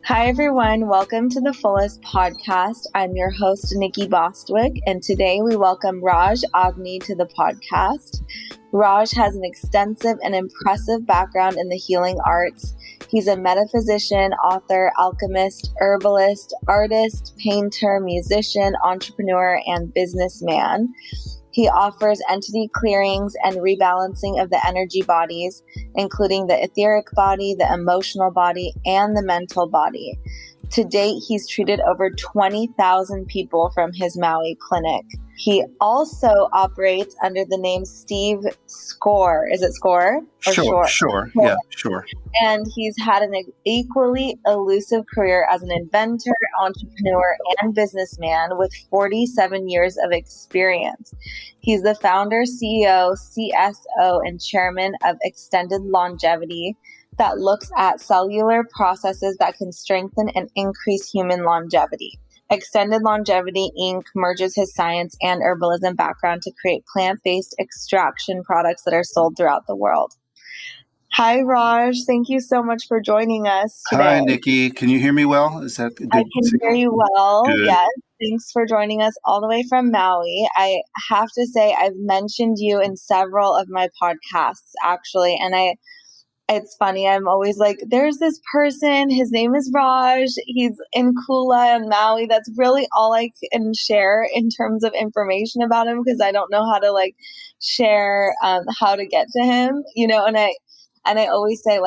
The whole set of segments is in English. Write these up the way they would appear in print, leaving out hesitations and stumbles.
Hi, everyone. Welcome to the Fullest podcast. I'm your host, Nikki Bostwick, and today we welcome Raj Agni to the podcast. Raj has an extensive and impressive background in the healing arts. He's a metaphysician, author, alchemist, herbalist, artist, painter, musician, entrepreneur, and businessman. He offers entity clearings and rebalancing of the energy bodies, including the etheric body, the emotional body, and the mental body. To date, he's treated over 20,000 people from his Maui clinic. He also operates under the name Steve Score. Is it Score? Sure. Yeah, sure. And he's had an equally elusive career as an inventor, entrepreneur, and businessman with 47 years of experience. He's the founder, CEO, CSO, and chairman of Extended Longevity that looks at cellular processes that can strengthen and increase human longevity. Extended Longevity Inc. merges his science and herbalism background to create plant-based extraction products that are sold throughout the world. Hi, Raj. Thank you so much for joining us today. Hi, Nikki. Can you hear me well? Is that good? I can hear you well. Good. Yes. Thanks for joining us all the way from Maui. I have to say, I've mentioned you in several of my podcasts, actually, and it's funny. I'm always like, there's this person, his name is Raj. He's in Kula and Maui. That's really all I can share in terms of information about him because I don't know how to share how to get to him, and I always say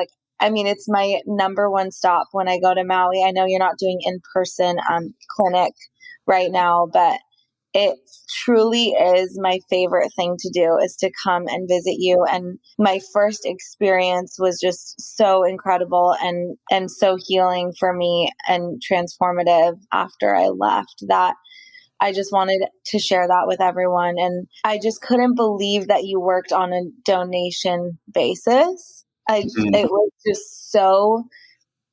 it's my number one stop when I go to Maui. I know you're not doing in-person clinic right now, but it truly is my favorite thing to do is to come and visit you. And my first experience was just so incredible and so healing for me and transformative after I left that I just wanted to share that with everyone. And I just couldn't believe that you worked on a donation basis. It was just so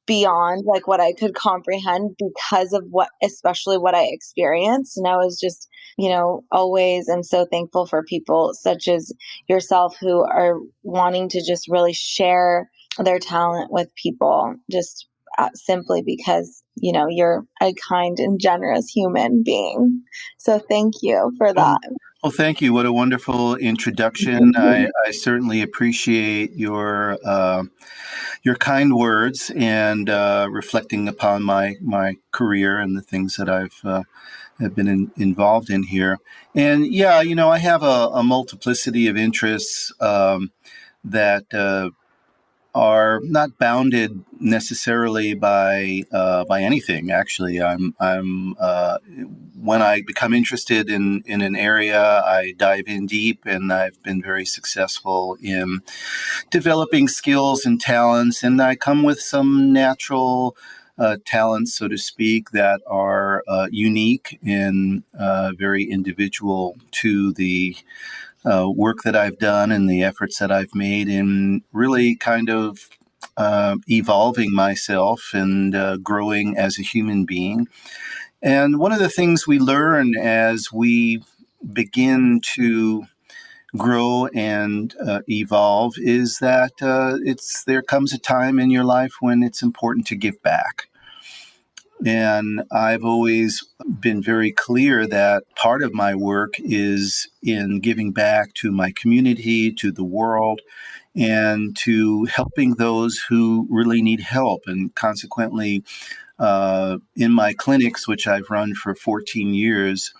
beyond what I could comprehend because of especially what I experienced. And I was just, always am so thankful for people such as yourself who are wanting to just really share their talent with people just simply because, you're a kind and generous human being. So thank you for that. Well, thank you. What a wonderful introduction. I certainly appreciate your kind words and reflecting upon my career and the things that have been involved in here. And yeah, I have a multiplicity of interests that are not bounded necessarily by anything. Actually, I'm when I become interested in an area, I dive in deep, and I've been very successful in developing skills and talents. And I come with some natural talents, so to speak, that are unique and very individual to the work that I've done and the efforts that I've made in really kind of evolving myself and growing as a human being. And one of the things we learn as we begin to grow and evolve is that there comes a time in your life when it's important to give back. And I've always been very clear that part of my work is in giving back to my community, to the world, and to helping those who really need help. And consequently, in my clinics, which I've run for 14 years,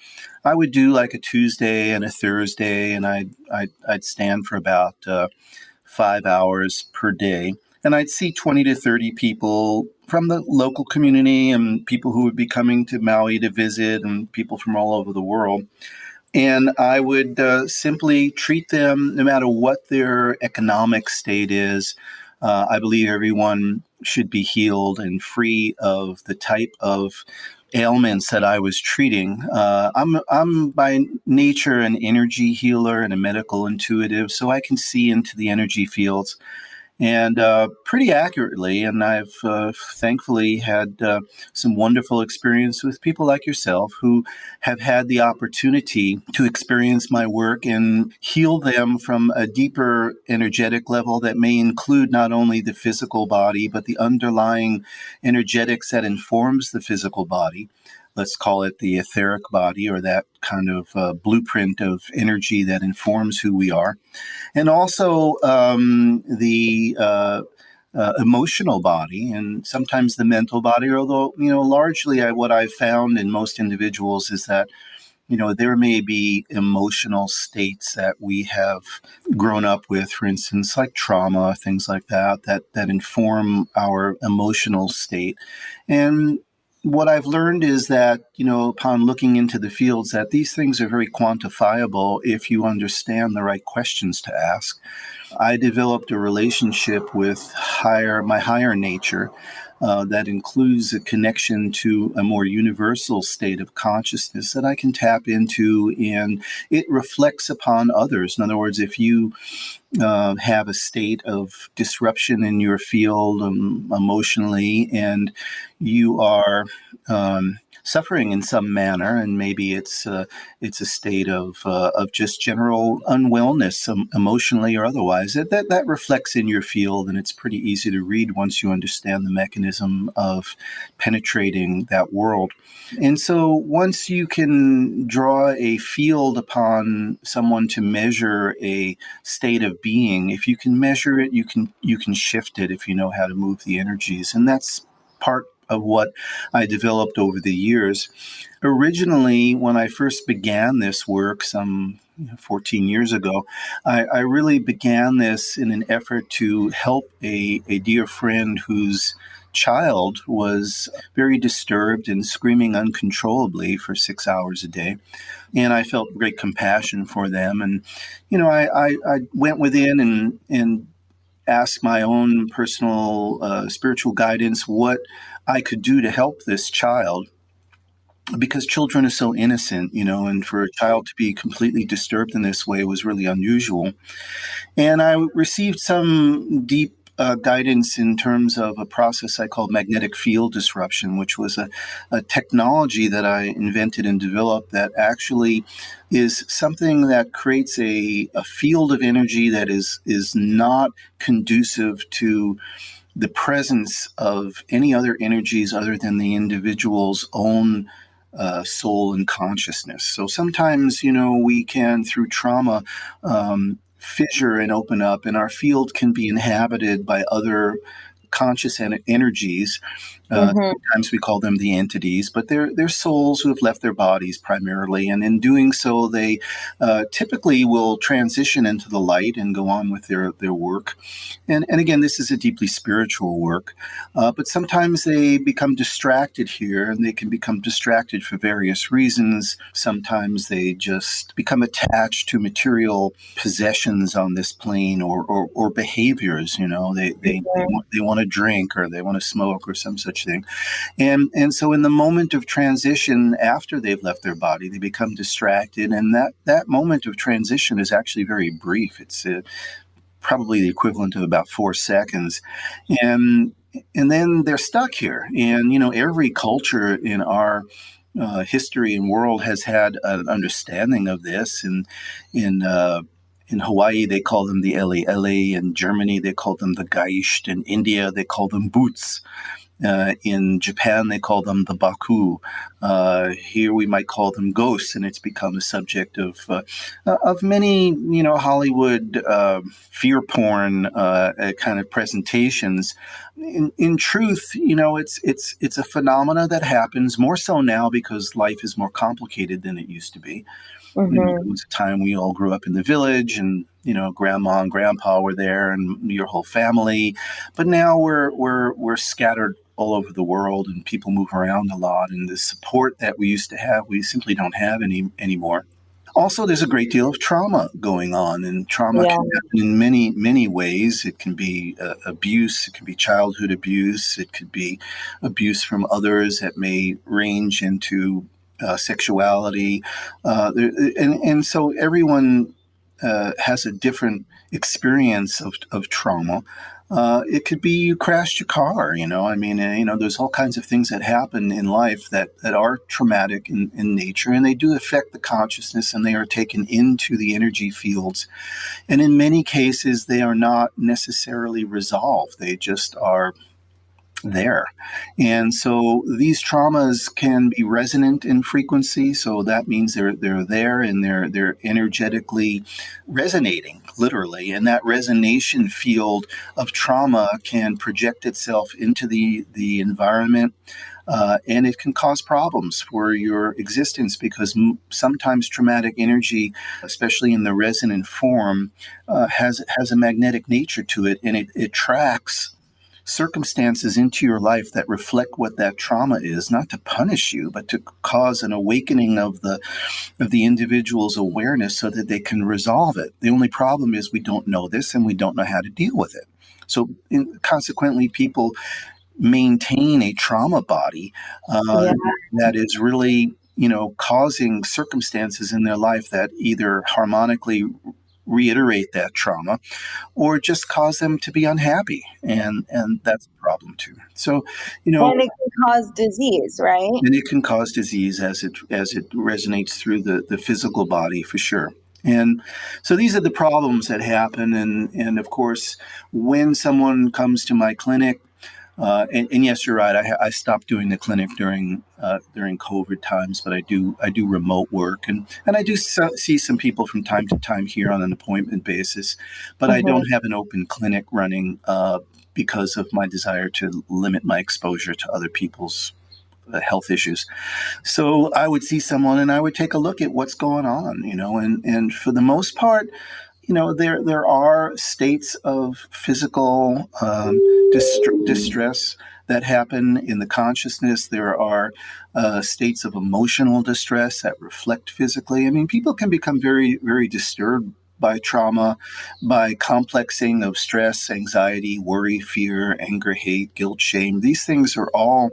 I would do like a Tuesday and a Thursday, and I'd stand for about 5 hours per day. And I'd see 20 to 30 people from the local community and people who would be coming to Maui to visit and people from all over the world. And I would simply treat them, no matter what their economic state is. I believe everyone should be healed and free of the type of ailments that I was treating. I'm by nature an energy healer and a medical intuitive, so I can see into the energy fields. and pretty accurately. And I've thankfully had some wonderful experience with people like yourself who have had the opportunity to experience my work and heal them from a deeper energetic level that may include not only the physical body, but the underlying energetics that informs the physical body. Let's call it the etheric body, or that kind of blueprint of energy that informs who we are. And also the emotional body, and sometimes the mental body. Although, largely what I've found in most individuals is that there may be emotional states that we have grown up with, for instance, like trauma, things like that inform our emotional state. And what I've learned is that, upon looking into the fields, that these things are very quantifiable if you understand the right questions to ask. I developed a relationship with my higher nature that includes a connection to a more universal state of consciousness that I can tap into, and it reflects upon others. In other words, if you have a state of disruption in your field emotionally, and you are suffering in some manner, and maybe it's a state of just general unwellness, emotionally or otherwise. That reflects in your field, and it's pretty easy to read once you understand the mechanism of penetrating that world. And so once you can draw a field upon someone to measure a state of being, if you can measure it, you can shift it if you know how to move the energies. And that's part of what I developed over the years. Originally, when I first began this work some 14 years ago, I really began this in an effort to help a dear friend whose child was very disturbed and screaming uncontrollably for 6 hours a day. And I felt great compassion for them. And, I went within and asked my own personal spiritual guidance what I could do to help this child, because children are so innocent, and for a child to be completely disturbed in this way was really unusual. And I received some deep guidance in terms of a process I called magnetic field disruption, which was a technology that I invented and developed that actually is something that creates a field of energy that is not conducive to the presence of any other energies other than the individual's own soul and consciousness. So sometimes, we can, through trauma, fissure and open up, and our field can be inhabited by other conscious energies. Sometimes we call them the entities, but they're souls who have left their bodies primarily, and in doing so, they typically will transition into the light and go on with their work. And again, this is a deeply spiritual work, but sometimes they become distracted here, and they can become distracted for various reasons. Sometimes they just become attached to material possessions on this plane, or behaviors. They want to drink, or they want to smoke, or some such thing. And so in the moment of transition, after they've left their body, they become distracted, and that moment of transition is actually very brief. It's probably the equivalent of about 4 seconds. And then they're stuck here. And, every culture in our history and world has had an understanding of this. And in Hawaii, they call them the Ele Ele. In Germany, they call them the Geist. In India, they call them Boots. In Japan, they call them the Baku. Here, we might call them ghosts, and it's become a subject of many, Hollywood fear porn kind of presentations. In truth, it's a phenomena that happens more so now because life is more complicated than it used to be. There was a time we all grew up in the village, and grandma and grandpa were there, and your whole family. But now we're scattered all over the world, and people move around a lot. And the support that we used to have, we simply don't have anymore. Also, there's a great deal of trauma going on, and trauma can happen in many, many ways. It can be abuse, it can be childhood abuse, it could be abuse from others that may range into sexuality, and so everyone has a different experience of trauma. It could be you crashed your car, I mean, there's all kinds of things that happen in life that are traumatic in nature, and they do affect the consciousness, and they are taken into the energy fields. And in many cases, they are not necessarily resolved. They just are there. And so these traumas can be resonant in frequency. So that means they're there, and they're energetically resonating, literally. And that resonation field of trauma can project itself into the environment. And it can cause problems for your existence, because sometimes traumatic energy, especially in the resonant form, has a magnetic nature to it, and it attracts circumstances into your life that reflect what that trauma is, not to punish you, but to cause an awakening of the individual's awareness so that they can resolve it. The only problem is we don't know this, and we don't know how to deal with it. So consequently, people maintain a trauma body that is really, causing circumstances in their life that either harmonically reiterate that trauma, or just cause them to be unhappy, and that's a problem too. So, and it can cause disease, right? And it can cause disease as it resonates through the physical body, for sure. And so these are the problems that happen, and of course, when someone comes to my clinic. And yes, you're right. I stopped doing the clinic during COVID times, but I do remote work, and I do see some people from time to time here on an appointment basis, but I don't have an open clinic running because of my desire to limit my exposure to other people's health issues. So I would see someone, and I would take a look at what's going on, and for the most part, there are states of physical distress that happen in the consciousness. There are states of emotional distress that reflect physically. I mean, people can become very, very disturbed by trauma, by complexing of stress, anxiety, worry, fear, anger, hate, guilt, shame. These things are all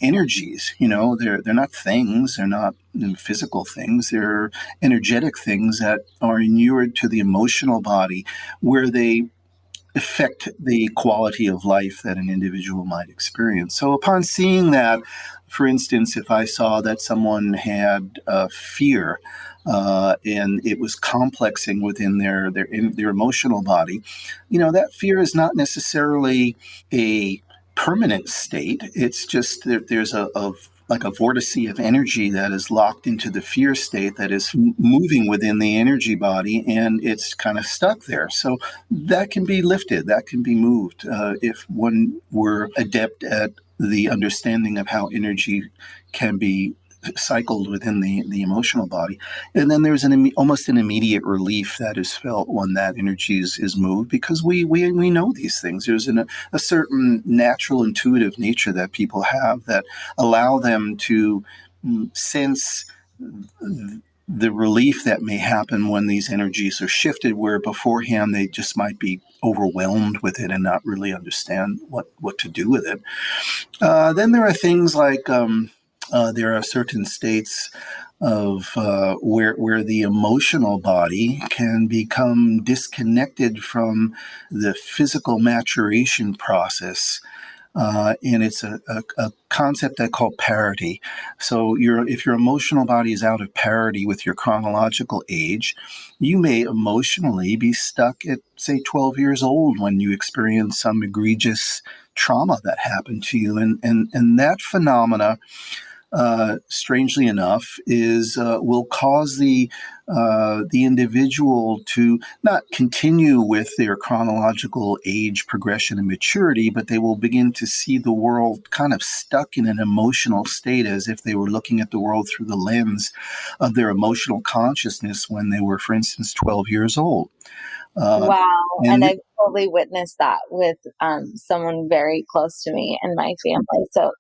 energies. They're not things. They're not physical things. They're energetic things that are inured to the emotional body, where they affect the quality of life that an individual might experience. So upon seeing that, for instance, if I saw that someone had fear, and it was complexing within their emotional body, that fear is not necessarily a permanent state. It's just that there's like a vortice of energy that is locked into the fear state, that is moving within the energy body, and it's kind of stuck there. So that can be lifted, that can be moved, if one were adept at the understanding of how energy can be cycled within the emotional body. And then there's almost an immediate relief that is felt when that energy is moved, because we know these things. There's a certain natural intuitive nature that people have that allow them to sense the relief that may happen when these energies are shifted, where beforehand they just might be overwhelmed with it and not really understand what to do with it. Then there are things like there are certain states of where the emotional body can become disconnected from the physical maturation process. And it's a concept I call parity. So if your emotional body is out of parity with your chronological age, you may emotionally be stuck at, say, 12 years old when you experience some egregious trauma that happened to you. And that phenomena, strangely enough, will cause the individual to not continue with their chronological age progression and maturity, but they will begin to see the world kind of stuck in an emotional state, as if they were looking at the world through the lens of their emotional consciousness when they were, for instance, 12 years old. Wow. And I've totally witnessed that with someone very close to me and my family. So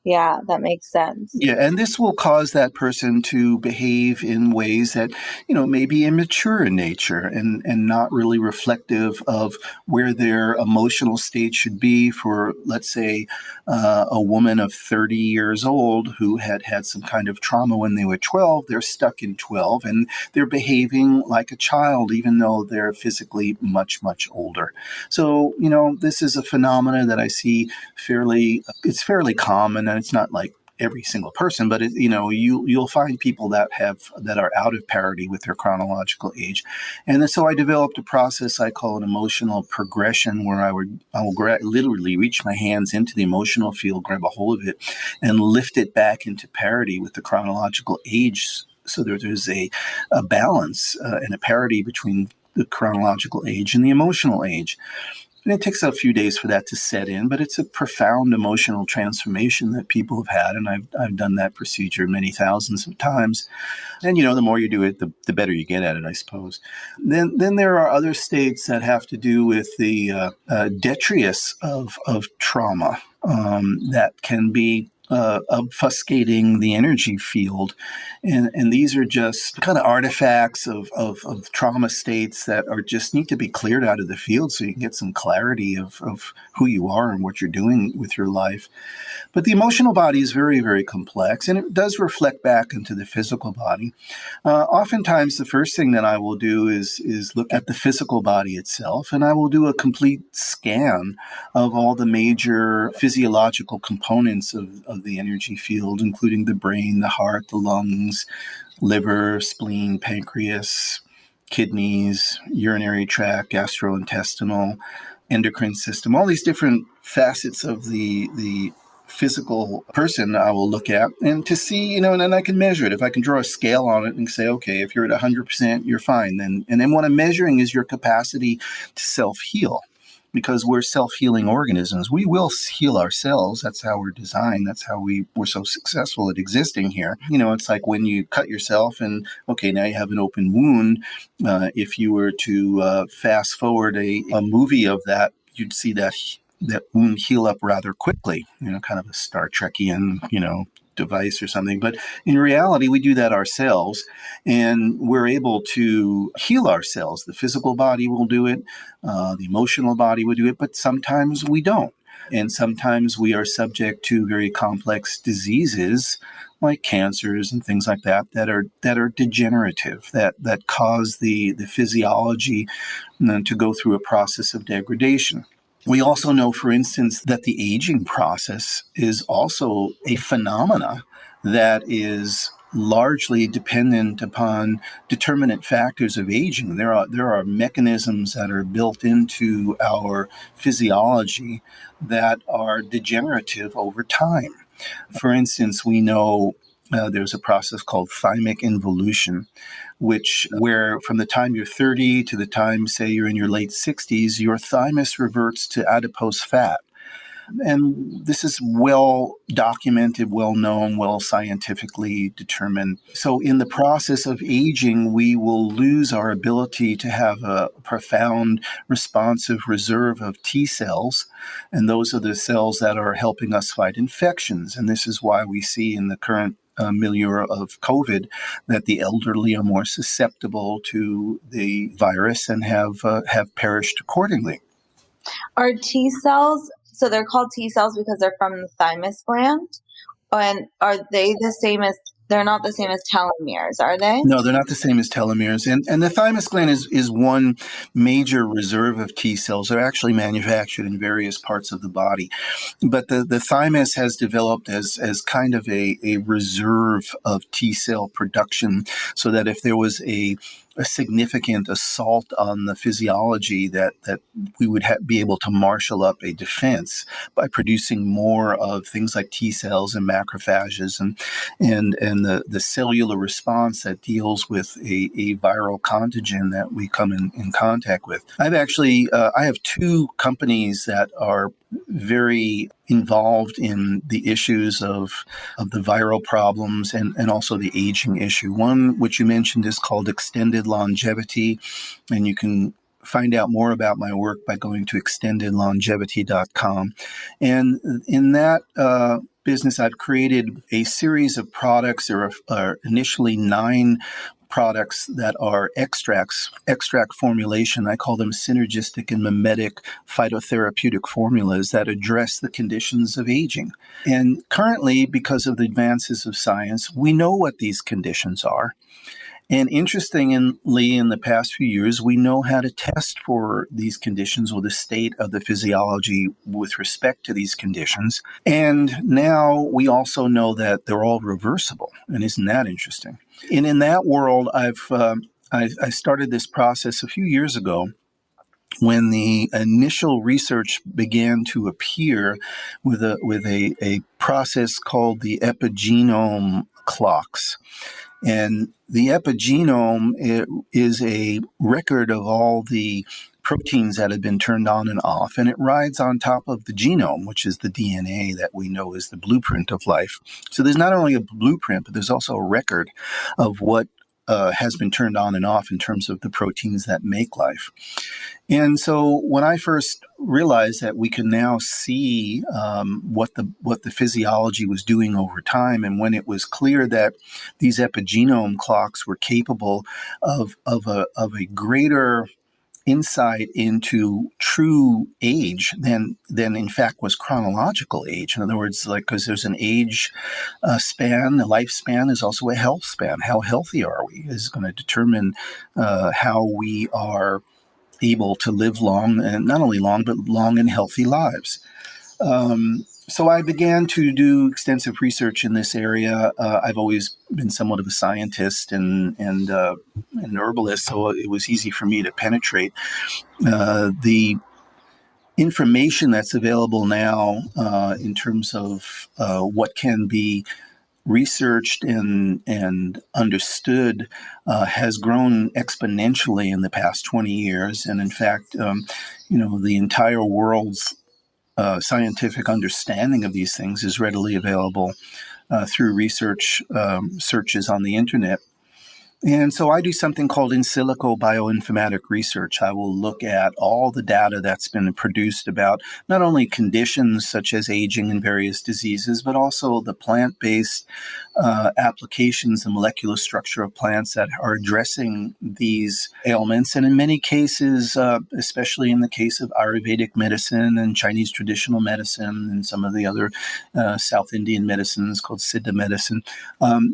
Yeah, that makes sense. Yeah, and this will cause that person to behave in ways that, may be immature in nature and not really reflective of where their emotional state should be for, let's say, a woman of 30 years old who had some kind of trauma when they were 12. They're stuck in 12 and they're behaving like a child, even though they're physically much, much older. So, this is a phenomena that I see it's fairly common, and it's not like every single person, but you'll find people that are out of parity with their chronological age. And so I developed a process I call an emotional progression, where I will literally reach my hands into the emotional field, grab a hold of it, and lift it back into parity with the chronological age, so there's a balance and a parity between the chronological age and the emotional age. And it takes a few days for that to set in, but it's a profound emotional transformation that people have had. And I've done that procedure many thousands of times. And, the more you do it, the better you get at it, I suppose. Then there are other states that have to do with the detritus of trauma that can be obfuscating the energy field. And these are just kind of artifacts of trauma states that are just need to be cleared out of the field so you can get some clarity of who you are and what you're doing with your life. But the emotional body is very, very complex, and it does reflect back into the physical body. Oftentimes, the first thing that I will do is look at the physical body itself, and I will do a complete scan of all the major physiological components of the energy field, including the brain, the heart, the lungs, liver, spleen, pancreas, kidneys, urinary tract, gastrointestinal, endocrine system, all these different facets of the physical person I will look at, and to see, and then I can measure it. If I can draw a scale on it and say, okay, if you're at 100%, you're fine. And then what I'm measuring is your capacity to self-heal, because we're self-healing organisms. We will heal ourselves. That's how we're designed. That's how we're so successful at existing here. It's like when you cut yourself and, okay, now you have an open wound. If you were to fast forward a movie of that, you'd see that wound heal up rather quickly, kind of a Star Trekian, device or something. But in reality, we do that ourselves, and we're able to heal ourselves. The physical body will do it, the emotional body will do it, but sometimes we don't. And sometimes we are subject to very complex diseases like cancers and things like that are degenerative, that cause the physiology to go through a process of degradation. We also know, for instance, that the aging process is also a phenomena that is largely dependent upon determinant factors of aging. There are mechanisms that are built into our physiology that are degenerative over time. For instance, we know there's a process called thymic involution, where from the time you're 30 to the time, say, you're in your late 60s, your thymus reverts to adipose fat. And this is well documented, well known, well scientifically determined. So in the process of aging, we will lose our ability to have a profound responsive reserve of T cells. And those are the cells that are helping us fight infections. And this is why we see in the current milieu of COVID that the elderly are more susceptible to the virus and have perished accordingly. Are T cells, so they're called T cells because they're from the thymus gland? And are they the same as, they're not the same as telomeres, are they? No, they're not the same as telomeres. And the thymus gland is one major reserve of T cells. They're actually manufactured in various parts of the body. But the thymus has developed as kind of a reserve of T cell production, so that if there was a significant assault on the physiology, that we would be able to marshal up a defense by producing more of things like T cells and macrophages and the cellular response that deals with a viral contagion that we come in contact with. I have two companies that are very involved in the issues of the viral problems and also the aging issue. One, which you mentioned, is called Extended Longevity, and you can find out more about my work by going to extendedlongevity.com. And in that business, I've created a series of products. There are initially 9 products that are extract formulation. I call them synergistic and mimetic phytotherapeutic formulas that address the conditions of aging. And currently, because of the advances of science, we know what these conditions are. And interestingly, in the past few years, we know how to test for these conditions or the state of the physiology with respect to these conditions. And now we also know that they're all reversible. And isn't that interesting? And in that world, I started this process a few years ago when the initial research began to appear with a process called the epigenome clocks. And the epigenome is a record of all the proteins that have been turned on and off, and it rides on top of the genome, which is the DNA that we know is the blueprint of life. So there's not only a blueprint, but there's also a record of what has been turned on and off in terms of the proteins that make life. And so when I first realized that we can now see what the physiology was doing over time, and when it was clear that these epigenome clocks were capable of a greater insight into true age than in fact was chronological age. In other words, like, because there's an age span, a lifespan is also a health span. How healthy are we is going to determine how we are able to live long, and not only long, but long and healthy lives. So I began to do extensive research in this area. I've always been somewhat of a scientist and an herbalist, so it was easy for me to penetrate the information that's available now in terms of what can be researched and understood has grown exponentially in the past 20 years. And in fact, the entire world's scientific understanding of these things is readily available through research searches on the internet. And so I do something called in silico bioinformatic research. I will look at all the data that's been produced about not only conditions such as aging and various diseases, but also the plant-based applications and molecular structure of plants that are addressing these ailments. And in many cases, especially in the case of Ayurvedic medicine and Chinese traditional medicine and some of the other South Indian medicines called Siddha medicine,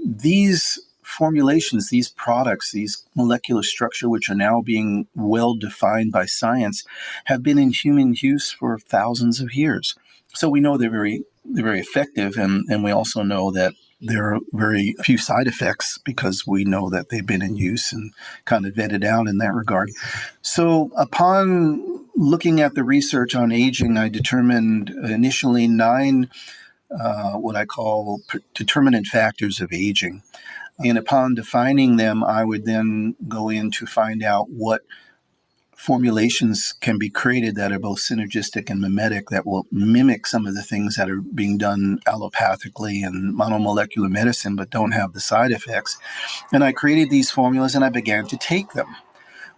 these formulations, these products, these molecular structure, which are now being well defined by science, have been in human use for thousands of years. So we know they're very effective, and we also know that there are very few side effects because we know that they've been in use and kind of vetted out in that regard. So upon looking at the research on aging, I determined initially 9 what I call determinant factors of aging. And upon defining them, I would then go in to find out what formulations can be created that are both synergistic and mimetic, that will mimic some of the things that are being done allopathically and monomolecular medicine, but don't have the side effects. And I created these formulas and I began to take them.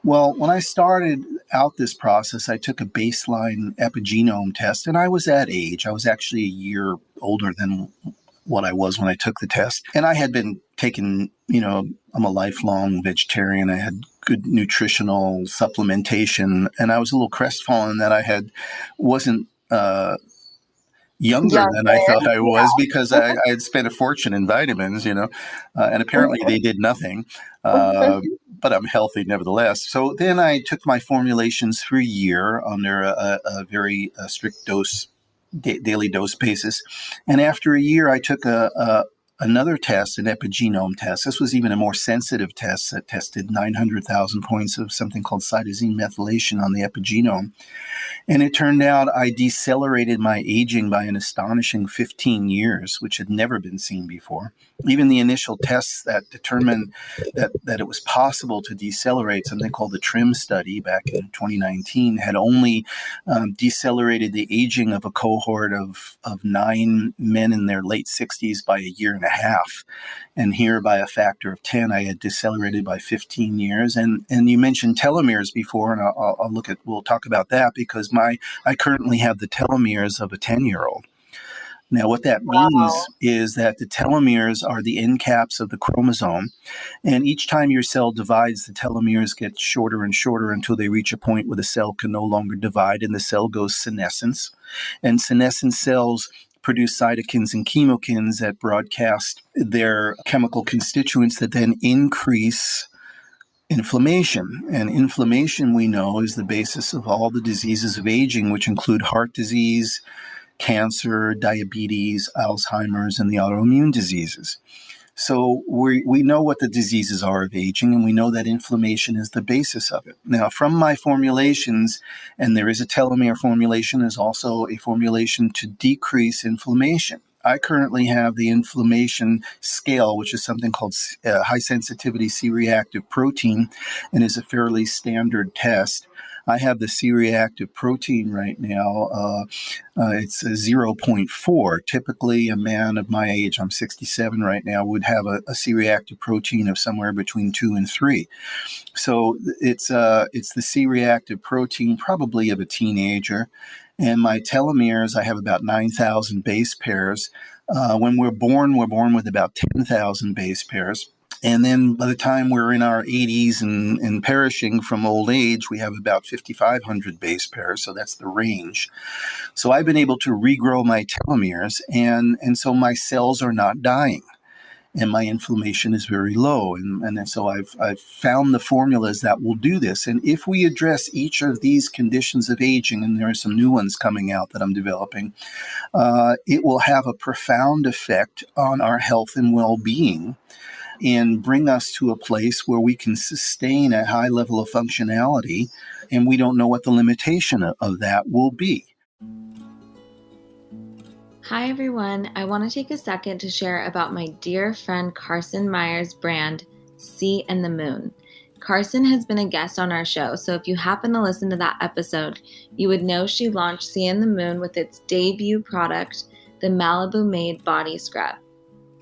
Well, when I started out this process, I took a baseline epigenome test, and I was at age. I was actually a year older than what I was when I took the test. And I had been taking, I'm a lifelong vegetarian. I had good nutritional supplementation, and I was a little crestfallen that I wasn't younger than I thought I was, because I had spent a fortune in vitamins, and apparently they did nothing. But I'm healthy nevertheless. So then I took my formulations for a year under a very strict daily dose basis. And after a year, I took another test, an epigenome test. This was even a more sensitive test that tested 900,000 points of something called cytosine methylation on the epigenome. And it turned out I decelerated my aging by an astonishing 15 years, which had never been seen before. Even the initial tests that determined that it was possible to decelerate, something called the TRIM study back in 2019, had only decelerated the aging of a cohort of 9 men in their late 60s by a year and a half. And here, by a factor of 10, I had decelerated by 15 years. And you mentioned telomeres before, and we'll talk about that, because I currently have the telomeres of a 10-year-old. Now, what that Wow. means is that the telomeres are the end caps of the chromosome. And each time your cell divides, the telomeres get shorter and shorter until they reach a point where the cell can no longer divide and the cell goes senescence. And senescent cells produce cytokines and chemokines that broadcast their chemical constituents that then increase inflammation. And inflammation, we know, is the basis of all the diseases of aging, which include heart disease, cancer, diabetes, Alzheimer's, and the autoimmune diseases. So we know what the diseases are of aging, and we know that inflammation is the basis of it. Now, from my formulations, and there is a telomere formulation, there's also a formulation to decrease inflammation. I currently have the inflammation scale, which is something called high sensitivity C-reactive protein, and is a fairly standard test. I have the C-reactive protein right now. It's a zero point 0.4. Typically, a man of my age, I'm 67 right now, would have a C-reactive protein of somewhere between 2 and 3. So it's the C-reactive protein probably of a teenager. And my telomeres, I have about 9,000 base pairs. When we're born with about 10,000 base pairs. And then by the time we're in our 80s and perishing from old age, we have about 5,500 base pairs. So that's the range. So I've been able to regrow my telomeres, and so my cells are not dying, and my inflammation is very low. And so I've found the formulas that will do this. And if we address each of these conditions of aging, and there are some new ones coming out that I'm developing, it will have a profound effect on our health and well-being, and bring us to a place where we can sustain a high level of functionality, and we don't know what the limitation of that will be. Hi everyone, I want to take a second to share about my dear friend Carson Meyer's brand, Sea and the Moon. Carson has been a guest on our show, so if you happen to listen to that episode, you would know she launched Sea and the Moon with its debut product, the Malibu Made Body Scrub.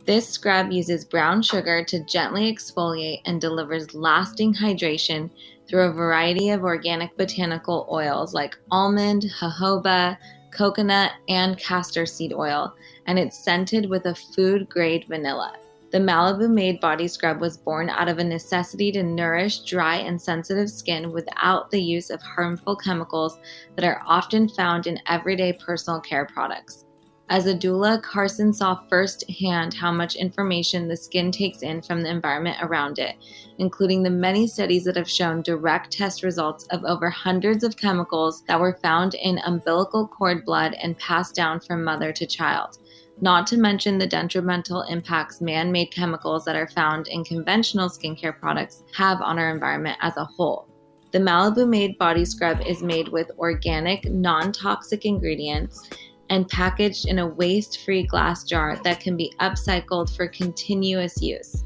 This scrub uses brown sugar to gently exfoliate and delivers lasting hydration through a variety of organic botanical oils like almond, jojoba, coconut, and castor seed oil, and it's scented with a food-grade vanilla. The Malibu Made Body Scrub was born out of a necessity to nourish dry and sensitive skin without the use of harmful chemicals that are often found in everyday personal care products. As a doula, Carson saw firsthand how much information the skin takes in from the environment around it, including the many studies that have shown direct test results of over hundreds of chemicals that were found in umbilical cord blood and passed down from mother to child, not to mention the detrimental impacts man-made chemicals that are found in conventional skincare products have on our environment as a whole. The Malibu Made Body Scrub is made with organic, non-toxic ingredients and packaged in a waste-free glass jar that can be upcycled for continuous use.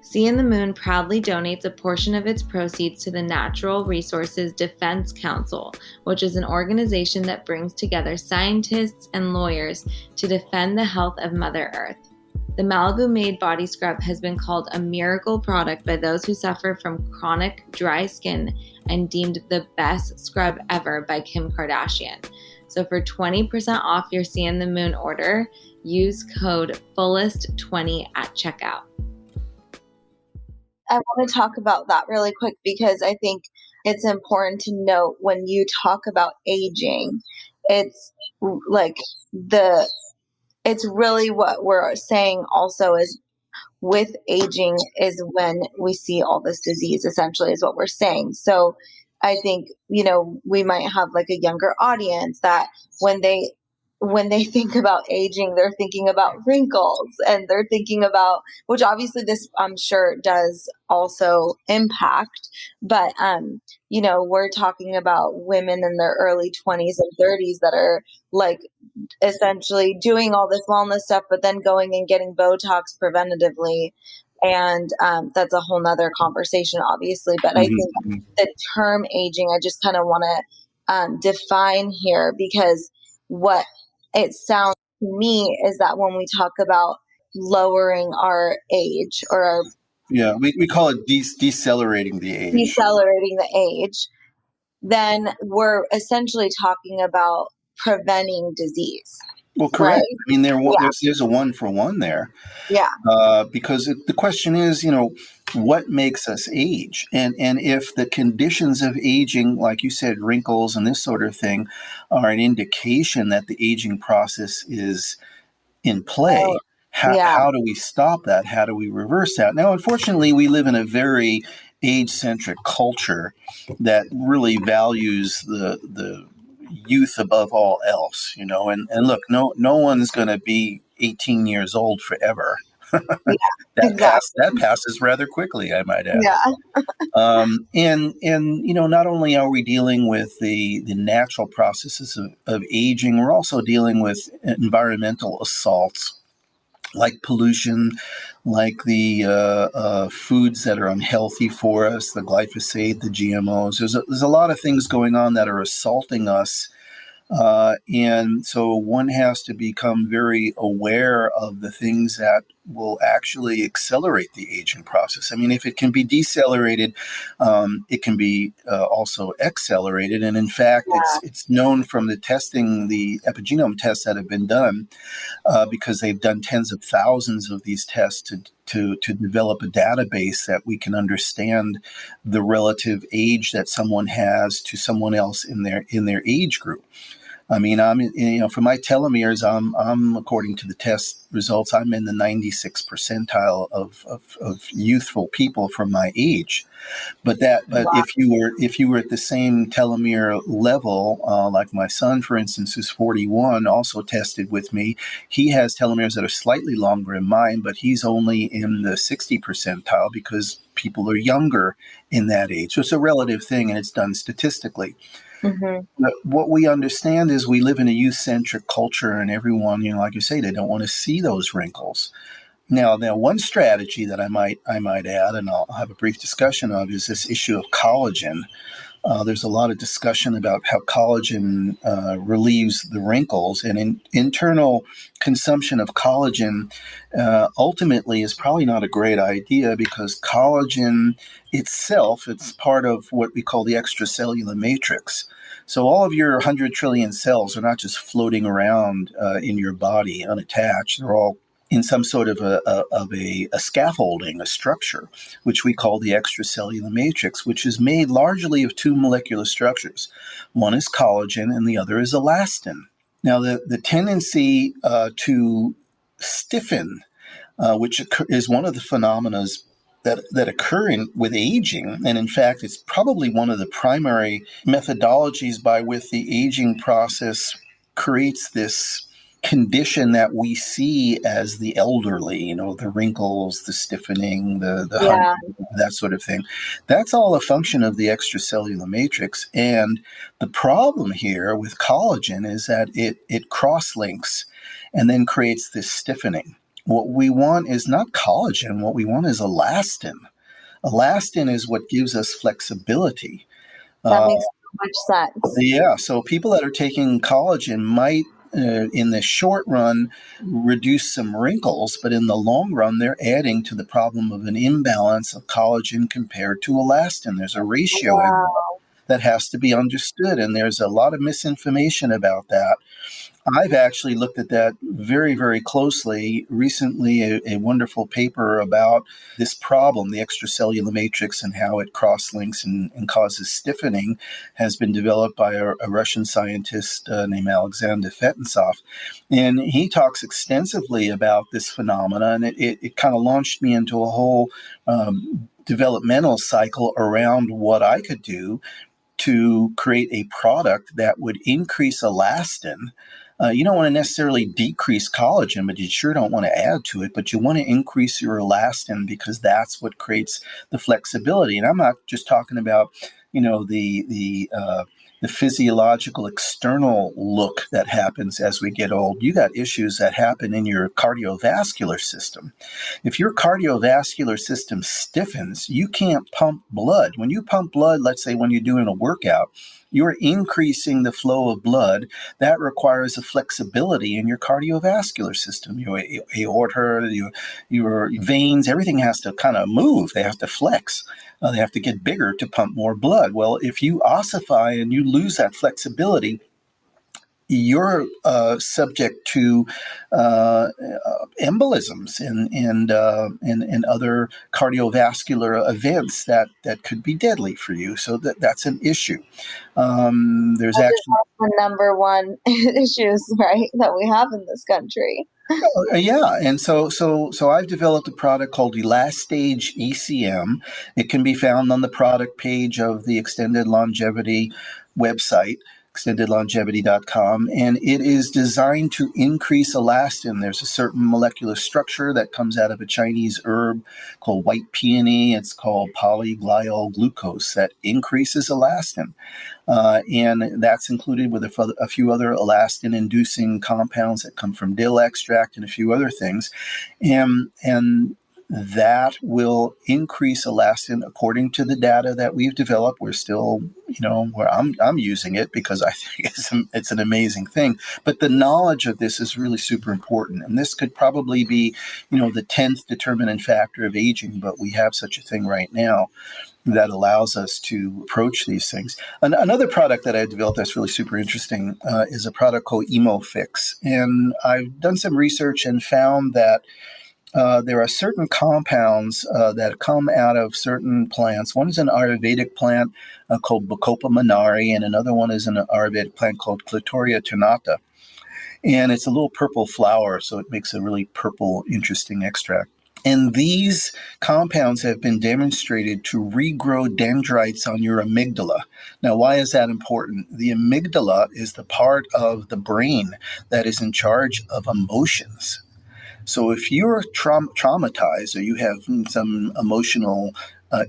Sea and the Moon proudly donates a portion of its proceeds to the Natural Resources Defense Council, which is an organization that brings together scientists and lawyers to defend the health of Mother Earth. The Malibu Made Body Scrub has been called a miracle product by those who suffer from chronic dry skin and deemed the best scrub ever by Kim Kardashian. So for 20% off your Sea and the Moon order, use code FULLEST20 at checkout. I want to talk about that really quick because I think it's important to note when you talk about aging, it's like it's really what we're saying also is with aging is when we see all this disease, essentially, is what we're saying. So I think, we might have like a younger audience that when they think about aging, they're thinking about wrinkles and they're thinking about, which obviously this I'm sure does also impact, but we're talking about women in their early 20s and 30s that are like essentially doing all this wellness stuff, but then going and getting Botox preventatively. And that's a whole nother conversation, obviously. But I think the term aging, I just kind of want to define here, because what it sounds to me is that when we talk about lowering our age or our we call it decelerating the age, then we're essentially talking about preventing disease. Well, correct. right? I mean, Yeah. there's a one for one there, Yeah. because the question is, what makes us age, and if the conditions of aging, like you said, wrinkles and this sort of thing, are an indication that the aging process is in play. Oh, yeah. How do we stop that? How do we reverse that? Now, unfortunately, we live in a very age-centric culture that really values the youth above all else. And look, no one's going to be 18 years old forever. Yeah. That Exactly. passes rather quickly, I might add. Yeah. And not only are we dealing with the natural processes of aging, we're also dealing with environmental assaults like pollution, like the foods that are unhealthy for us, the glyphosate, the GMOs. There's a lot of things going on that are assaulting us. And so one has to become very aware of the things that will actually accelerate the aging process. I mean, if it can be decelerated, it can be also accelerated. And in fact, it's known from the testing, the epigenome tests that have been done, because they've done tens of thousands of these tests to develop a database that we can understand the relative age that someone has to someone else in their age group. I mean, for my telomeres, I'm according to the test results, I'm in the 96th percentile of youthful people from my age. But Wow. if you were at the same telomere level, like my son, for instance, who's 41, also tested with me, he has telomeres that are slightly longer than mine, but he's only in the 60 percentile because people are younger in that age. So it's a relative thing, and it's done statistically. Mm-hmm. But what we understand is we live in a youth-centric culture, and everyone, like you say, they don't want to see those wrinkles. Now, one strategy that I might add, and I'll have a brief discussion of, is this issue of collagen. There's a lot of discussion about how collagen relieves the wrinkles, and internal consumption of collagen ultimately is probably not a great idea, because collagen itself, it's part of what we call the extracellular matrix. So all of your 100 trillion cells are not just floating around in your body unattached. They're all in some sort of a scaffolding, a structure, which we call the extracellular matrix, which is made largely of two molecular structures. One is collagen and the other is elastin. Now, the tendency to stiffen, which is one of the phenomena that occur with aging, and in fact, it's probably one of the primary methodologies by which the aging process creates this condition that we see as the elderly, the wrinkles, the stiffening, the hunch, Yeah. that sort of thing. That's all a function of the extracellular matrix. And the problem here with collagen is that it cross-links and then creates this stiffening. What we want is not collagen. What we want is elastin. Elastin is what gives us flexibility. That Uh, makes so much sense. yeah, so people that are taking collagen might, in the short run, reduce some wrinkles, but in the long run, they're adding to the problem of an imbalance of collagen compared to elastin. There's a ratio Wow. that has to be understood, and there's a lot of misinformation about that. I've actually looked at that very, very closely. Recently, a wonderful paper about this problem, the extracellular matrix, and how it cross-links and causes stiffening, has been developed by a Russian scientist named Alexander Fetensov. And he talks extensively about this phenomena, and it kind of launched me into a whole developmental cycle around what I could do to create a product that would increase elastin. You don't want to necessarily decrease collagen, but you sure don't want to add to it. But you want to increase your elastin, because that's what creates the flexibility. And I'm not just talking about, the physiological external look that happens as we get old. You got issues that happen in your cardiovascular system. If your cardiovascular system stiffens, you can't pump blood. When you pump blood, let's say when you're doing a workout, you're increasing the flow of blood. That requires a flexibility in your cardiovascular system. Your aorta, your veins, everything has to kind of move. They have to flex. They have to get bigger to pump more blood. Well, if you ossify and you lose that flexibility, you're subject to embolisms and other cardiovascular events that could be deadly for you. So that's an issue. There's That is actually the number one issues, right, that we have in this country. Yeah, and so I've developed a product called Elastage ECM. It can be found on the product page of the Extended Longevity website, extendedlongevity.com, and it is designed to increase elastin. There's a certain molecular structure that comes out of a Chinese herb called white peony. It's called polyglial glucose that increases elastin. And that's included with a few other elastin-inducing compounds that come from dill extract and a few other things. And that will increase elastin according to the data that we've developed. We're still, where I'm using it because I think it's an amazing thing. But the knowledge of this is really super important. And this could probably be, the 10th determinant factor of aging, but we have such a thing right now that allows us to approach these things. Another product that I developed that's really super interesting is a product called EmoFix. And I've done some research and found that there are certain compounds that come out of certain plants. One is an Ayurvedic plant called Bacopa monari, and another one is an Ayurvedic plant called Clitoria ternata. And it's a little purple flower, so it makes a really purple, interesting extract. And these compounds have been demonstrated to regrow dendrites on your amygdala. Now, why is that important? The amygdala is the part of the brain that is in charge of emotions. So if you're traumatized or you have some emotional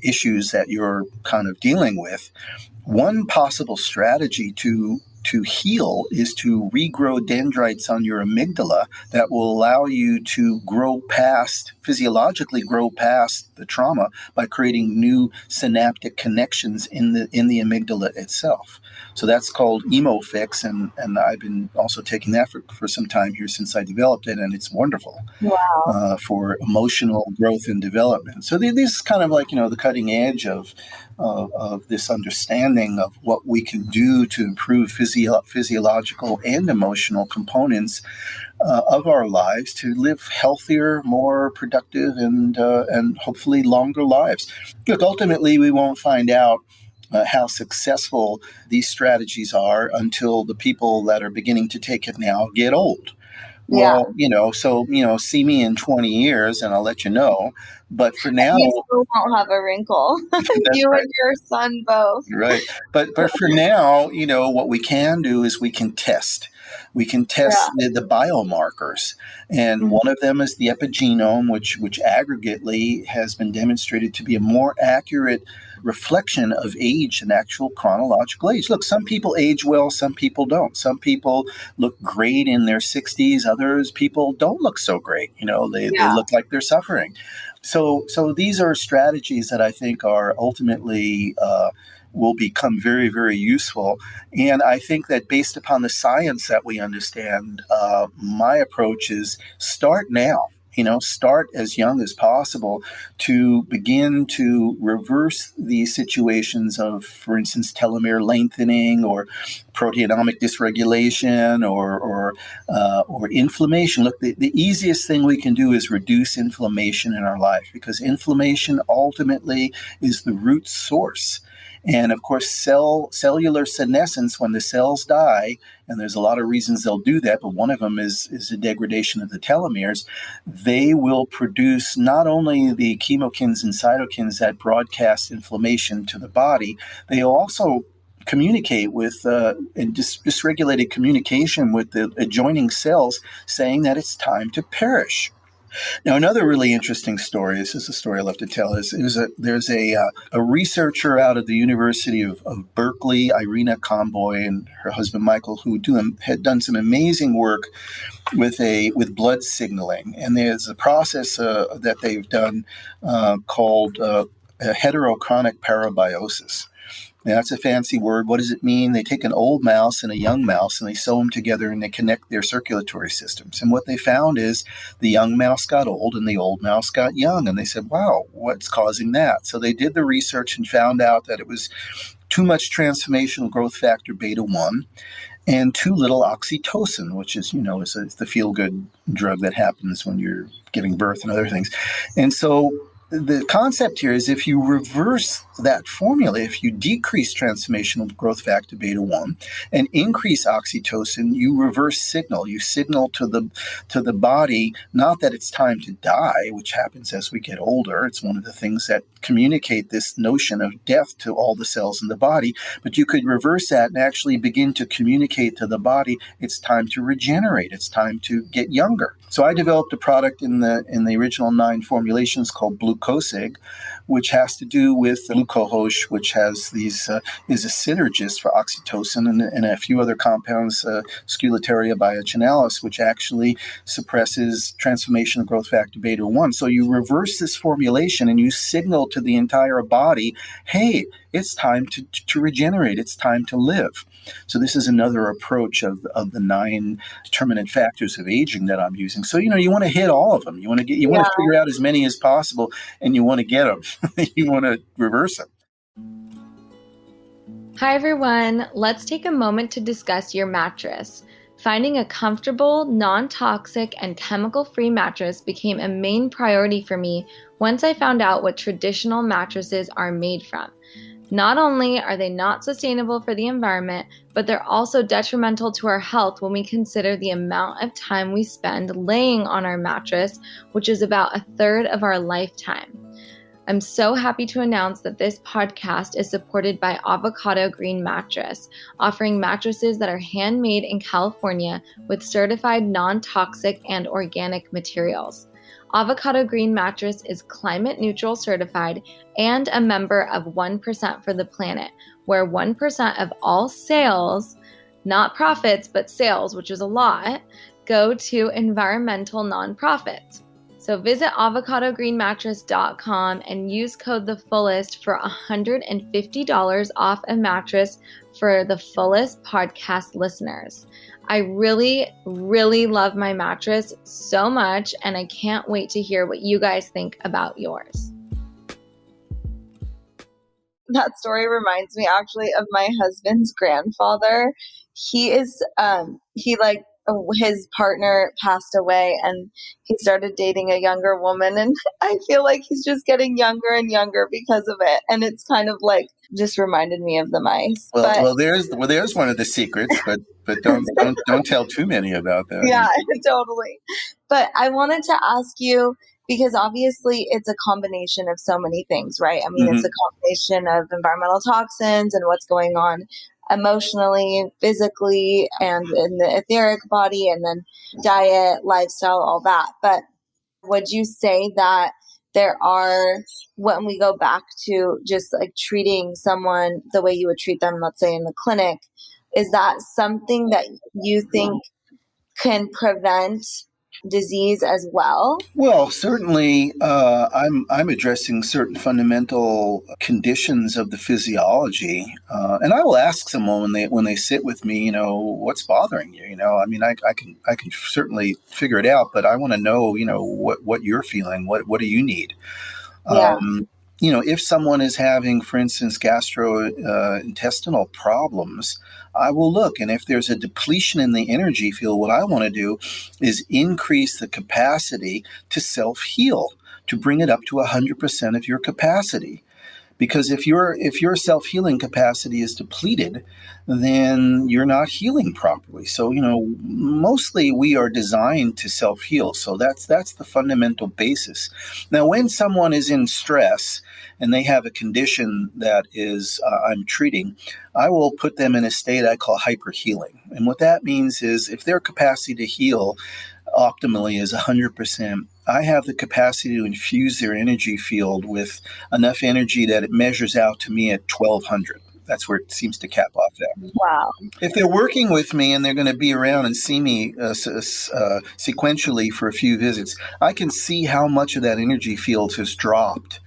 issues that you're kind of dealing with, one possible strategy to heal is to regrow dendrites on your amygdala that will allow you to physiologically grow past the trauma by creating new synaptic connections in the amygdala itself. So that's called EmoFix, and I've been also taking that for some time here since I developed it, and it's wonderful. Wow. For emotional growth and development. So this is kind of like, the cutting edge of this understanding of what we can do to improve physiological and emotional components of our lives to live healthier, more productive, and hopefully longer lives. Look, ultimately, we won't find out how successful these strategies are until the people that are beginning to take it now get old. Yeah. Well, see me in 20 years and I'll let you know. But for now, You still won't have a wrinkle. that's You right. and your son both. Right. But for now, what we can do is we can test. We can test the biomarkers. And one of them is the epigenome, which aggregately has been demonstrated to be a more accurate reflection of age and actual chronological age. Look, some people age well, some people don't. Some people look great in their 60s, others people don't look so great. They look like they're suffering. So these are strategies that I think are ultimately will become very, very useful. And I think that based upon the science that we understand, my approach is start now. Start as young as possible to begin to reverse these situations of, for instance, telomere lengthening or proteomic dysregulation or inflammation. Look, the easiest thing we can do is reduce inflammation in our life, because inflammation ultimately is the root source. And of course, cellular senescence, when the cells die, and there's a lot of reasons they'll do that, but one of them is the degradation of the telomeres, they will produce not only the chemokines and cytokines that broadcast inflammation to the body, they also communicate with dysregulated communication with the adjoining cells, saying that it's time to perish. Now, another really interesting story, this is a story I love to tell, there's a researcher out of the University of Berkeley, Irina Comboy, and her husband Michael, who had done some amazing work with blood signaling. And there's a process that they've done called heterochronic parabiosis. Now, that's a fancy word. What does it mean? They take an old mouse and a young mouse and they sew them together and they connect their circulatory systems. And what they found is the young mouse got old and the old mouse got young. And they said, wow, what's causing that? So they did the research and found out that it was too much transformational growth factor beta 1. and too little oxytocin, which is, is the feel-good drug that happens when you're giving birth and other things. And so the concept here is if you reverse that formula, if you decrease transformational growth factor beta 1 and increase oxytocin, you reverse signal. You signal to the body, not that it's time to die, which happens as we get older. It's one of the things that communicate this notion of death to all the cells in the body, but you could reverse that and actually begin to communicate to the body it's time to regenerate, it's time to get younger. So I developed a product in the original 9 formulations called Glucosig, which has to do with glucohosh, which has these is a synergist for oxytocin and a few other compounds, Scutellaria biocinalis, which actually suppresses transformational growth factor beta 1. So you reverse this formulation and you signal to the entire body, hey, it's time to regenerate. It's time to live. So this is another approach of the 9 determinant factors of aging that I'm using. So, you want to hit all of them. You want to figure out as many as possible, and you want to get them. You want to reverse them. Hi, everyone. Let's take a moment to discuss your mattress. Finding a comfortable, non-toxic, and chemical-free mattress became a main priority for me once I found out what traditional mattresses are made from. Not only are they not sustainable for the environment, but they're also detrimental to our health when we consider the amount of time we spend laying on our mattress, which is about a third of our lifetime. I'm so happy to announce that this podcast is supported by Avocado Green Mattress, offering mattresses that are handmade in California with certified non-toxic and organic materials. Avocado Green Mattress is climate neutral certified and a member of 1% for the Planet, where 1% of all sales, not profits, but sales, which is a lot, go to environmental nonprofits. So visit avocadogreenmattress.com and use code TheFullest for $150 off a mattress for the Fullest podcast listeners. I really, really love my mattress so much, and I can't wait to hear what you guys think about yours. That story reminds me actually of my husband's grandfather. His partner passed away and he started dating a younger woman, and I feel like he's just getting younger and younger because of it. And it's kind of like just reminded me of the mice. Well, there's one of the secrets, but don't tell too many about that. Yeah, totally. But I wanted to ask you, because obviously it's a combination of so many things, right? I mean, It's a combination of environmental toxins and what's going on emotionally, physically, and in the etheric body, and then diet, lifestyle, all that. But would you say that there are, when we go back to just like treating someone the way you would treat them, let's say in the clinic, is that something that you think can prevent disease as well? Well, certainly, I'm addressing certain fundamental conditions of the physiology, and I will ask someone when they sit with me, what's bothering you? I mean, I can certainly figure it out, but I want to know, what you're feeling. What do you need? Yeah. If someone is having, for instance, gastrointestinal problems, I will look. And if there's a depletion in the energy field, what I want to do is increase the capacity to self-heal, to bring it up to 100% of your capacity. Because if your self-healing capacity is depleted, then you're not healing properly. So, mostly we are designed to self-heal. So that's the fundamental basis. Now, when someone is in stress and they have a condition that is I'm treating, I will put them in a state I call hyperhealing. And what that means is if their capacity to heal optimally is 100%, I have the capacity to infuse their energy field with enough energy that it measures out to me at 1200. That's where it seems to cap off at. Wow. If they're working with me and they're going to be around and see me sequentially for a few visits, I can see how much of that energy field has dropped.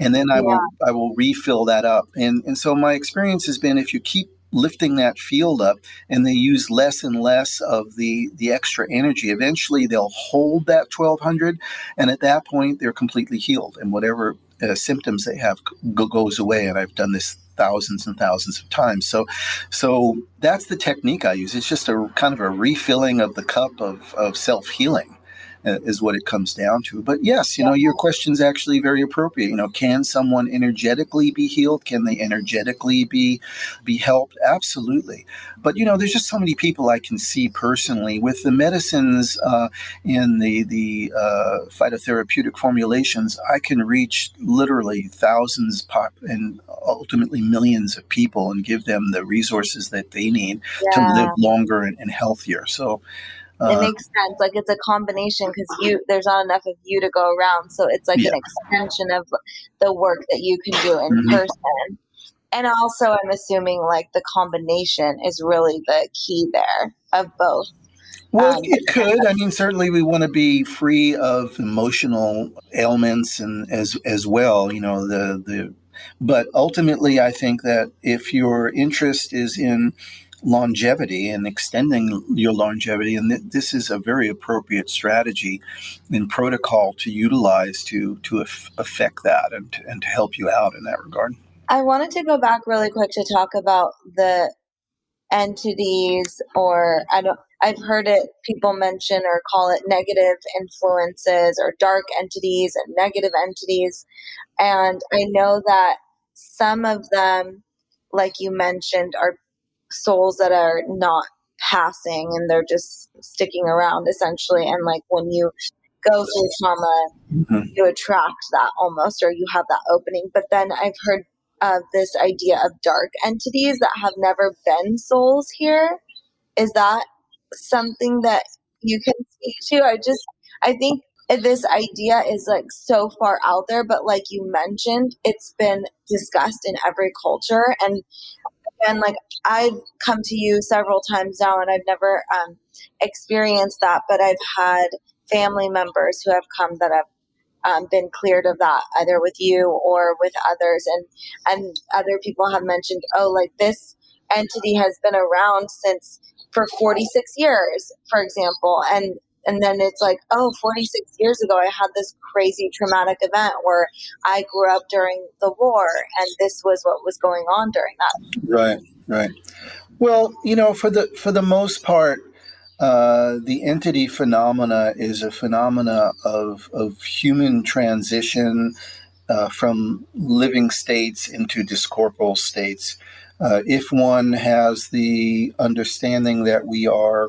And then I will refill that up. And so my experience has been, if you keep lifting that field up, and they use less and less of the extra energy. Eventually, they'll hold that 1200, and at that point, they're completely healed, and whatever symptoms they have goes away. And I've done this thousands and thousands of times. So that's the technique I use. It's just a kind of a refilling of the cup of self-healing. Is what it comes down to. But yes, your question's actually very appropriate. Can someone energetically be healed? Can they energetically be helped? Absolutely. But there's just so many people I can see personally with the medicines and the phytotherapeutic formulations. I can reach literally thousands and ultimately millions of people and give them the resources that they need to live longer and healthier. So. It makes sense. Like it's a combination because there's not enough of you to go around. So it's like an extension of the work that you can do in person. And also I'm assuming like the combination is really the key there of both. Well, it could. I mean, certainly we want to be free of emotional ailments and as well, but ultimately I think that if your interest is in longevity and extending your longevity, and this is a very appropriate strategy and protocol to utilize to affect that and to help you out in that regard. I wanted to go back really quick to talk about the entities, or I've heard it people mention or call it negative influences or dark entities and negative entities. And I know that some of them, like you mentioned, are souls that are not passing and they're just sticking around essentially. And like when you go through trauma, you attract that almost, or you have that opening. But then I've heard of this idea of dark entities that have never been souls here. Is that something that you can speak to? I think this idea is like so far out there, but like you mentioned, it's been discussed in every culture. And like I've come to you several times now and I've never experienced that, but I've had family members who have come that have been cleared of that, either with you or with others. And other people have mentioned, oh, like this entity has been around for 46 years, for example. And then it's like, oh, 46 years ago, I had this crazy traumatic event where I grew up during the war, and this was what was going on during that. Right. Well, for the most part, the entity phenomena is a phenomena of human transition from living states into discorporeal states. If one has the understanding that we are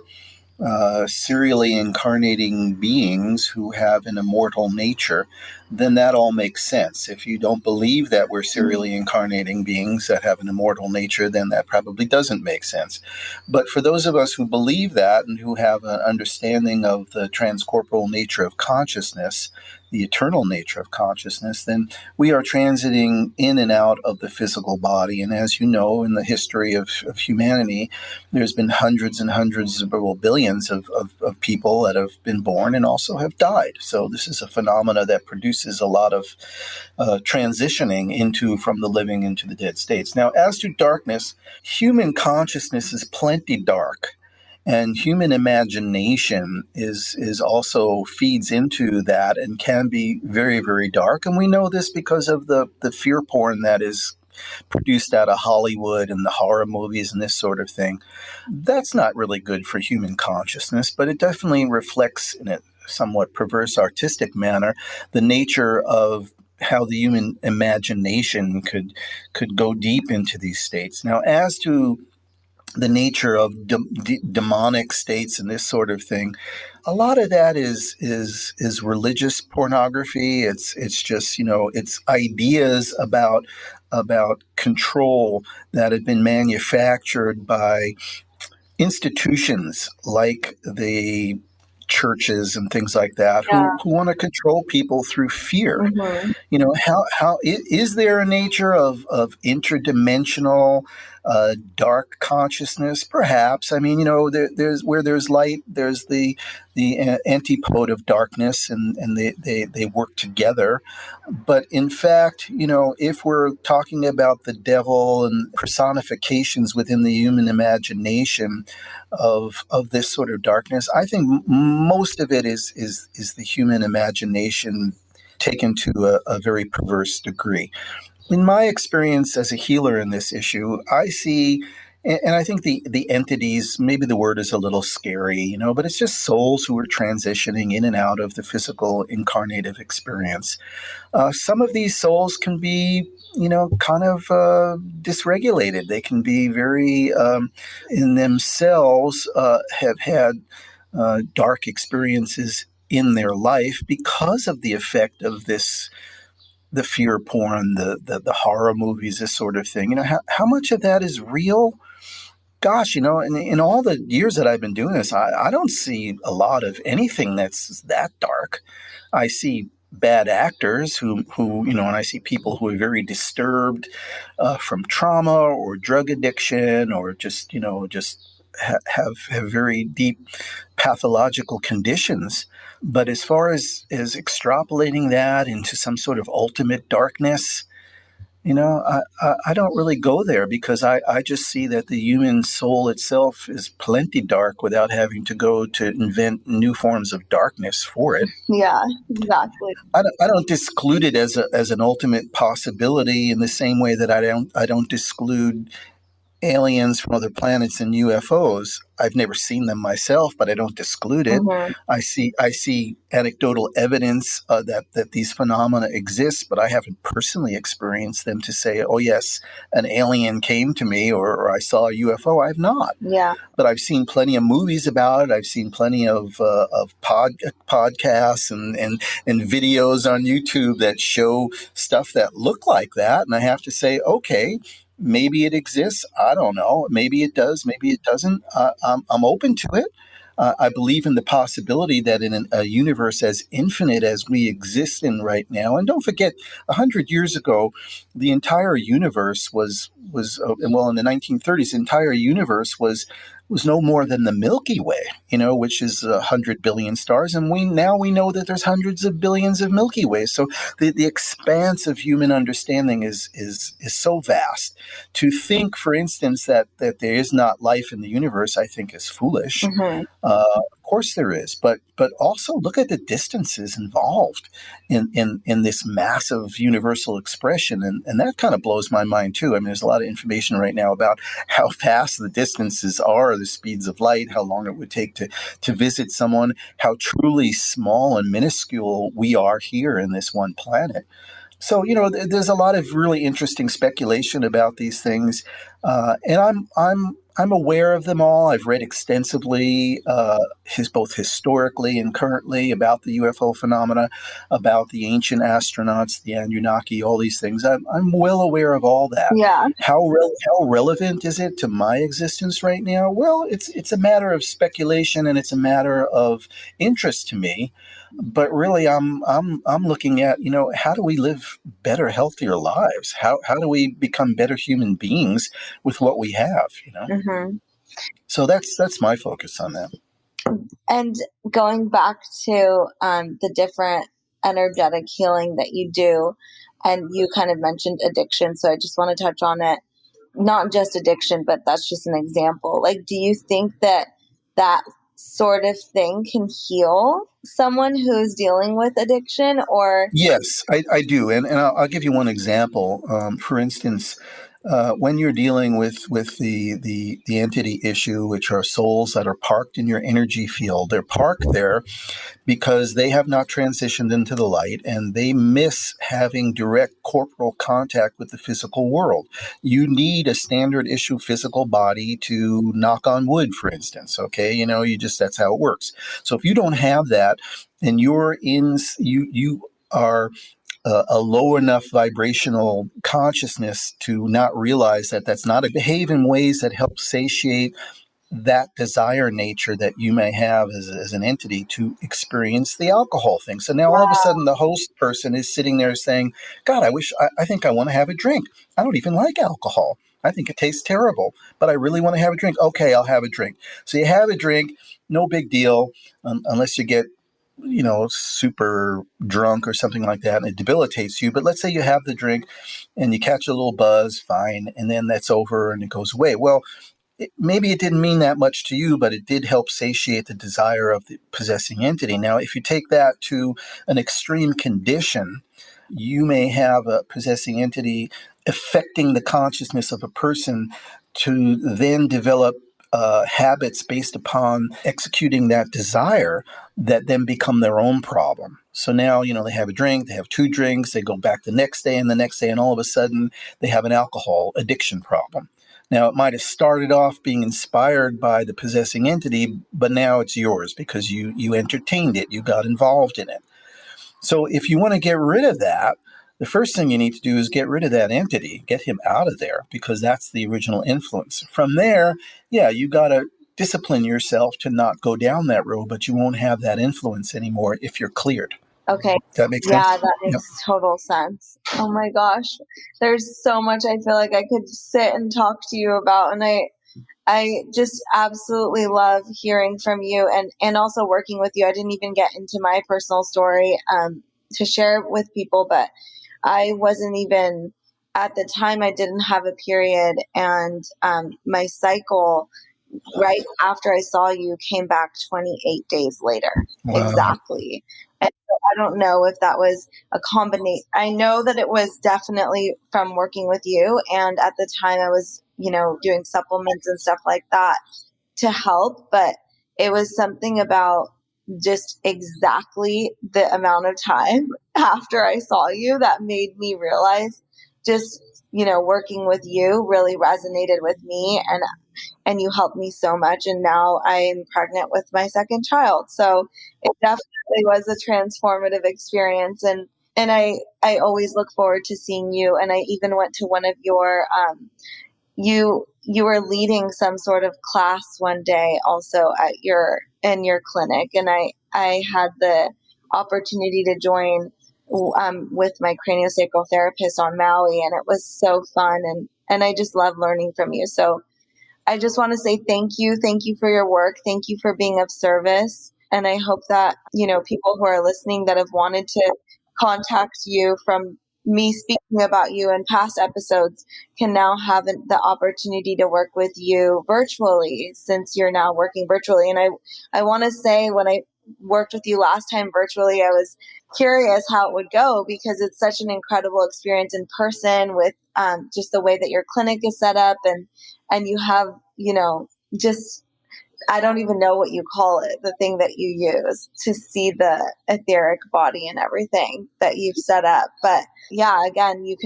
serially incarnating beings who have an immortal nature, then that all makes sense. If you don't believe that we're serially incarnating beings that have an immortal nature, then that probably doesn't make sense. But for those of us who believe that and who have an understanding of the transcorporeal nature of consciousness, the eternal nature of consciousness, then we are transiting in and out of the physical body. And as you know, in the history of humanity, there's been hundreds and hundreds, billions of people that have been born and also have died. So this is a phenomena that produces a lot of transitioning from the living into the dead states. Now, as to darkness, human consciousness is plenty dark. And human imagination is also feeds into that and can be very, very dark. And we know this because of the fear porn that is produced out of Hollywood and the horror movies and this sort of thing. That's not really good for human consciousness, but it definitely reflects in a somewhat perverse artistic manner the nature of how the human imagination could go deep into these states. Now, as to the nature of demonic states and this sort of thing, a lot of that is religious pornography. It's just it's ideas about control that have been manufactured by institutions like the churches and things like that who want to control people through fear. Mm-hmm. How is there a nature of interdimensional dark consciousness, perhaps. I mean, there's where there's light, there's the antipode of darkness, and they work together. But in fact, if we're talking about the devil and personifications within the human imagination of this sort of darkness, I think most of it is the human imagination taken to a very perverse degree. In my experience as a healer in this issue, I see, and I think the entities, maybe the word is a little scary, but it's just souls who are transitioning in and out of the physical incarnative experience. Some of these souls can be, kind of dysregulated. They can be very, in themselves, have had dark experiences in their life because of the effect of the fear porn, the horror movies, this sort of thing. How much of that is real? Gosh, in all the years that I've been doing this, I don't see a lot of anything that's that dark. I see bad actors who and I see people who are very disturbed from trauma or drug addiction, or just have very deep pathological conditions. But as far as extrapolating that into some sort of ultimate darkness, I don't really go there, because I just see that the human soul itself is plenty dark without having to go to invent new forms of darkness for it. Yeah, exactly. I don't disclude it as an ultimate possibility, in the same way that I don't disclude aliens from other planets and UFOs. I've never seen them myself, but I don't disclude it. Mm-hmm. I see anecdotal evidence that these phenomena exist, but I haven't personally experienced them to say, oh yes, an alien came to me, or I saw a UFO. I've not. Yeah. But I've seen plenty of movies about it. I've seen plenty of podcasts and videos on YouTube that show stuff that look like that. And I have to say, okay, maybe it exists. I don't know. Maybe it does. Maybe it doesn't. I'm open to it. I believe in the possibility that in a universe as infinite as we exist in right now, and don't forget, 100 years ago, the entire universe was in the 1930s, the entire universe was no more than the Milky Way, which is 100 billion stars, and we know that there's hundreds of billions of Milky Ways. So the expanse of human understanding is so vast. To think, for instance, that there is not life in the universe, I think is foolish. Mm-hmm. Of course there is, but also look at the distances involved in this massive universal expression, and that kind of blows my mind too. I mean, there's a lot of information right now about how fast the distances are, the speeds of light, how long it would take to visit someone, how truly small and minuscule we are here in this one planet. So, there's a lot of really interesting speculation about these things, and I'm aware of them all. I've read extensively, both historically and currently, about the UFO phenomena, about the ancient astronauts, the Anunnaki, all these things. I'm well aware of all that. Yeah. How relevant is it to my existence right now? Well, it's a matter of speculation, and it's a matter of interest to me. But really, I'm looking at, how do we live better, healthier lives? How do we become better human beings with what we have? Mm-hmm. So that's my focus on that. And going back to the different energetic healing that you do, and you kind of mentioned addiction, so I just want to touch on it. Not just addiction, but that's just an example. Like, do you think that sort of thing can heal someone who's dealing with addiction? Or yes, I do, and I'll give you one example. For instance, when you're dealing with the entity issue, which are souls that are parked in your energy field, they're parked there because they have not transitioned into the light, and they miss having direct corporal contact with the physical world. You need a standard issue physical body to knock on wood, for instance. Okay, that's how it works. So if you don't have that, and you are a low enough vibrational consciousness to not realize that that's not behave in ways that help satiate that desire nature that you may have as an entity to experience the alcohol thing. So now all of a sudden the host person is sitting there saying, God, I think I want to have a drink. I don't even like alcohol. I think it tastes terrible, but I really want to have a drink. Okay, I'll have a drink. So you have a drink, no big deal, unless you get, super drunk or something like that, and it debilitates you. But let's say you have the drink and you catch a little buzz, fine, and then that's over and it goes away. Well, maybe it didn't mean that much to you, but it did help satiate the desire of the possessing entity. Now, if you take that to an extreme condition, you may have a possessing entity affecting the consciousness of a person to then develop habits based upon executing that desire that then become their own problem. So now, they have a drink, they have two drinks, they go back the next day and the next day, and all of a sudden they have an alcohol addiction problem. Now, it might have started off being inspired by the possessing entity, but now it's yours because you entertained it, you got involved in it. So if you want to get rid of that, the first thing you need to do is get rid of that entity, get him out of there, because that's the original influence. From there, you got to discipline yourself to not go down that road, but you won't have that influence anymore if you're cleared. Okay. Does that make sense? Yeah, that makes total sense. Oh my gosh. There's so much I feel like I could sit and talk to you about. And I just absolutely love hearing from you and also working with you. I didn't even get into my personal story to share with people, but I wasn't even, at the time I didn't have a period, and my cycle right after I saw you came back 28 days later. Wow. Exactly. And so I don't know if that was a combination. I know that it was definitely from working with you. And at the time I was, doing supplements and stuff like that to help, but it was something about just exactly the amount of time after I saw you that made me realize just, working with you really resonated with me, and you helped me so much. And now I'm pregnant with my second child. So it definitely was a transformative experience. And I always look forward to seeing you. And I even went to one of your, you were leading some sort of class one day also in your clinic. And I had the opportunity to join with my craniosacral therapist on Maui. And it was so fun. And I just love learning from you. So I just want to say thank you. Thank you for your work. Thank you for being of service. And I hope that, people who are listening that have wanted to contact you from me speaking about you in past episodes can now have the opportunity to work with you virtually, since you're now working virtually. And I want to say, when I worked with you last time virtually, I was curious how it would go, because it's such an incredible experience in person with just the way that your clinic is set up, and you have, just, I don't even know what you call it, the thing that you use to see the etheric body and everything that you've set up. But yeah, again, you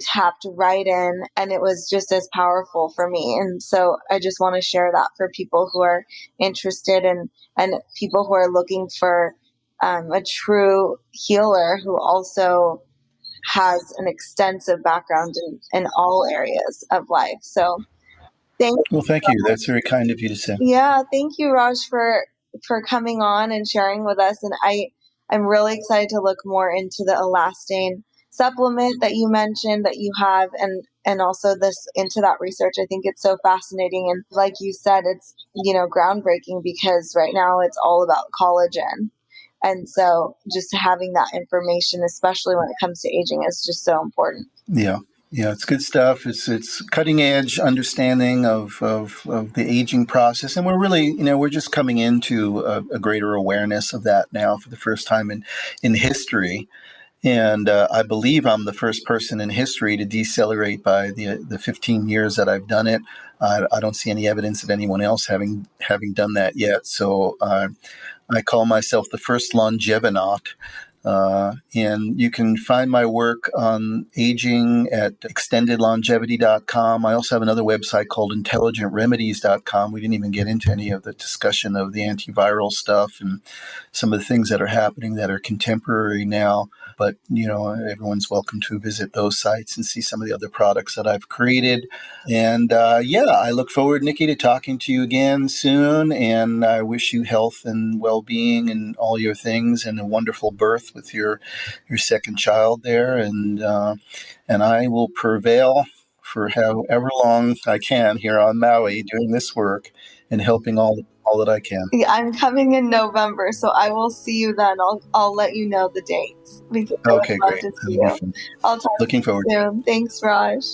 tapped right in, and it was just as powerful for me. And so I just want to share that for people who are interested and people who are looking for a true healer who also has an extensive background in all areas of life. So thank you. That's very kind of you to say. Yeah, thank you, Raj, for coming on and sharing with us. And I'm really excited to look more into the elastane supplement that you mentioned that you have, and also into that research. I think it's so fascinating. And like you said, it's, groundbreaking, because right now it's all about collagen. And so just having that information, especially when it comes to aging, is just so important. Yeah. Yeah, it's good stuff. It's cutting edge understanding of the aging process, and we're really, we're just coming into a greater awareness of that now for the first time in history. And I believe I'm the first person in history to decelerate by the 15 years that I've done it. I don't see any evidence of anyone else having done that yet. So I call myself the first longevonaut. And you can find my work on aging at extendedlongevity.com. I also have another website called intelligentremedies.com. We didn't even get into any of the discussion of the antiviral stuff and some of the things that are happening that are contemporary now. But, everyone's welcome to visit those sites and see some of the other products that I've created. And I look forward, Nikki, to talking to you again soon. And I wish you health and well-being and all your things, and a wonderful birth with your second child there. And I will prevail for however long I can here on Maui doing this work and helping all that I can. Yeah, I'm coming in November, so I will see you then. I'll let you know the dates because I would Okay, love great. to see That'll be you. fun. I'll talk Looking to you forward. soon. Thanks, Raj.